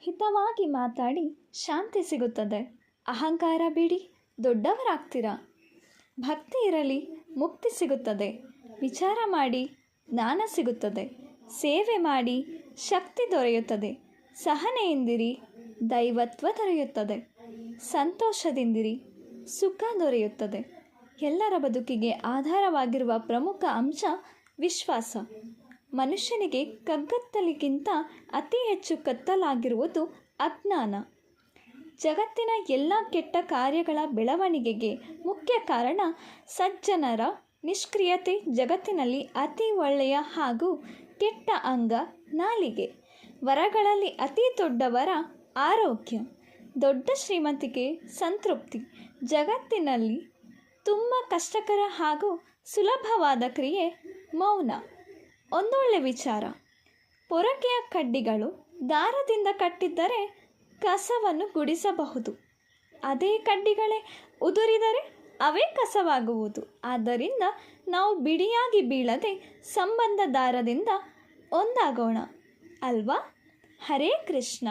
ಹಿತವಾಗಿ ಮಾತಾಡಿ ಶಾಂತಿ ಸಿಗುತ್ತದೆ. ಅಹಂಕಾರ ಬಿಡಿ, ದೊಡ್ಡವರಾಗ್ತೀರಾ. ಭಕ್ತಿ ಇರಲಿ, ಮುಕ್ತಿ ಸಿಗುತ್ತದೆ. ವಿಚಾರ ಮಾಡಿ, ಜ್ಞಾನ ಸಿಗುತ್ತದೆ. ಸೇವೆ ಮಾಡಿ, ಶಕ್ತಿ ದೊರೆಯುತ್ತದೆ. ಸಹನೆಯಿಂದಿರಿ, ದೈವತ್ವ ದೊರೆಯುತ್ತದೆ. ಸಂತೋಷದಿಂದಿರಿ, ಸುಖ ದೊರೆಯುತ್ತದೆ. ಎಲ್ಲರ ಬದುಕಿಗೆ ಆಧಾರವಾಗಿರುವ ಪ್ರಮುಖ ಅಂಶ ವಿಶ್ವಾಸ. ಮನುಷ್ಯನಿಗೆ ಕಗ್ಗತ್ತಲಿಗಿಂತ ಅತಿ ಹೆಚ್ಚು ಕತ್ತಲಾಗಿರುವುದು ಅಜ್ಞಾನ. ಜಗತ್ತಿನ ಎಲ್ಲ ಕೆಟ್ಟ ಕಾರ್ಯಗಳ ಬೆಳವಣಿಗೆಗೆ ಮುಖ್ಯ ಕಾರಣ ಸಜ್ಜನರ ನಿಷ್ಕ್ರಿಯತೆ. ಜಗತ್ತಿನಲ್ಲಿ ಅತಿ ಒಳ್ಳೆಯ ಹಾಗೂ ಕೆಟ್ಟ ಅಂಗ ನಾಲಿಗೆ. ವರಗಳಲ್ಲಿ ಅತಿ ದೊಡ್ಡ ವರ ಆರೋಗ್ಯ. ದೊಡ್ಡ ಶ್ರೀಮಂತಿಕೆ, ಸಂತೃಪ್ತಿ. ಜಗತ್ತಿನಲ್ಲಿ ತುಂಬ ಕಷ್ಟಕರ ಹಾಗೂ ಸುಲಭವಾದ ಕ್ರಿಯೆ ಮೌನ. ಒಂದೊಳ್ಳೆ ವಿಚಾರ. ಪೊರಕೆಯ ಕಡ್ಡಿಗಳು ದಾರದಿಂದ ಕಟ್ಟಿದ್ದರೆ ಕಸವನ್ನು ಗುಡಿಸಬಹುದು. ಅದೇ ಕಡ್ಡಿಗಳೇ ಉದುರಿದರೆ ಅವೇ ಕಸವಾಗುವುದು. ಆದ್ದರಿಂದ ನಾವು ಬಿಡಿಯಾಗಿ ಬೀಳದೆ ಸಂಬಂಧ ದಾರದಿಂದ ಒಂದಾಗೋಣ ಅಲ್ವಾ? ಹರೇ ಕೃಷ್ಣ.